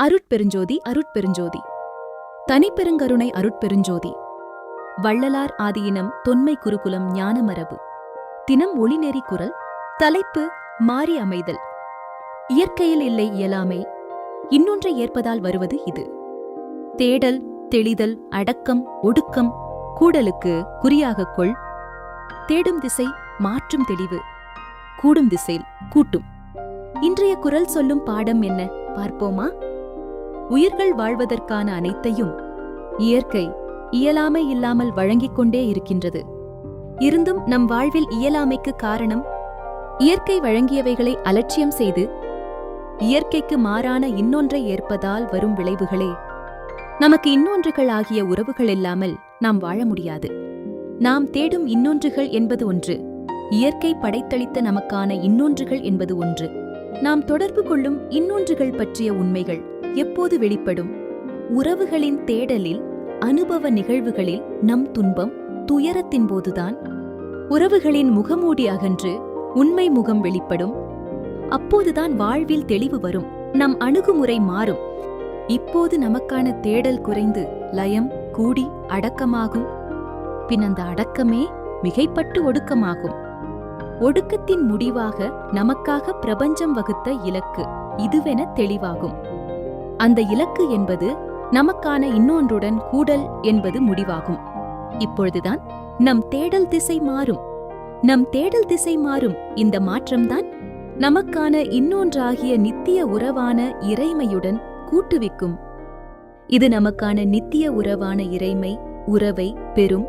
அருட்பெருஞ்சோதி அருட்பெருஞ்சோதி தனிப்பெருங்கருணை அருட்பெருஞ்சோதி வள்ளலார் ஆதியினம் தொன்மை குருகுலம் ஞானமரபு தினம் ஒளிநெறி குரல் தலைப்பு மாறி அமைதல். இயற்கையில் இல்லை இயலாமை, இன்னொன்றை ஏற்பதால் வருவது இது. தேடல், தெளிதல், அடக்கம், ஒடுக்கம் கூடலுக்கு குறியாகக் கொள். தேடும் திசை மாற்றும் தெளிவு, கூடும் திசையில் கூட்டும். இன்றைய குரல் சொல்லும் பாடம் என்ன பார்ப்போமா? உயிர்கள் வாழ்வதற்கான அனைத்தையும் இயற்கை இயலாமை இல்லாமல் வழங்கிக் கொண்டே இருக்கின்றது. இருந்தும் நம் வாழ்வில் இயலாமைக்கு காரணம் இயற்கை வழங்கியவைகளை அலட்சியம் செய்து இயற்கைக்கு மாறான இன்னொன்றை ஏற்பதால் வரும் விளைவுகளே. நமக்கு இன்னொன்றுகள் ஆகிய உறவுகள் இல்லாமல் நாம் வாழ முடியாது. நாம் தேடும் இன்னொன்றுகள் என்பது ஒன்று, இயற்கை படைத்தளித்த நமக்கான இன்னொன்றுகள் என்பது ஒன்று. நாம் தொடர்பு கொள்ளும் இன்னொன்றுகள் பற்றிய உண்மைகள் எப்போது வெளிப்படும்? உறவுகளின் தேடலில், அனுபவ நிகழ்வுகளில் நம் துன்பம், துயரத்தின் போதுதான். உறவுகளின் முகமூடி அகன்று உண்மை முகம் வெளிப்படும். அப்போதுதான் வாழ்வில் தெளிவு வரும், நம் அணுகுமுறை மாறும். இப்போது நமக்கான தேடல் குறைந்து லயம் கூடி அடக்கமாகும். பின் அந்த அடக்கமே மிகைப்பட்டு ஒடுக்கமாகும். ஒடுக்கத்தின் முடிவாக நமக்காக பிரபஞ்சம் வகுத்த இலக்கு இதுவென தெளிவாகும். அந்த இலக்கு என்பது நமக்கான இன்னொன்றுடன் கூடல் என்பது முடிவாகும். இப்பொழுதுதான் நம் தேடல் திசை மாறும். நம் தேடல் திசை மாறும். இந்த மாற்றம்தான் நமக்கான இன்னொன்றாகிய நித்திய உறவான இறைமையுடன் கூட்டுவிக்கும். இது நமக்கான நித்திய உறவான இறைமை உறவை பெறும்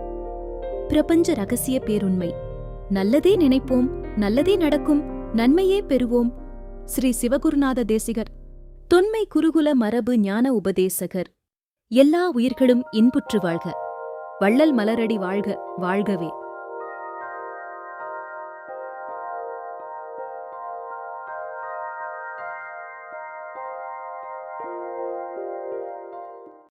பிரபஞ்ச ரகசிய பேருண்மை. நல்லதே நினைப்போம், நல்லதே நடக்கும், நன்மையே பெறுவோம். ஸ்ரீ சிவகுருநாத தேசிகர், தொன்மை குருகுல மரபு ஞான உபதேசகர். எல்லா உயிர்களும் இன்புற்று வாழ்க. வள்ளல் மலரடி வாழ்க, வாழ்கவே.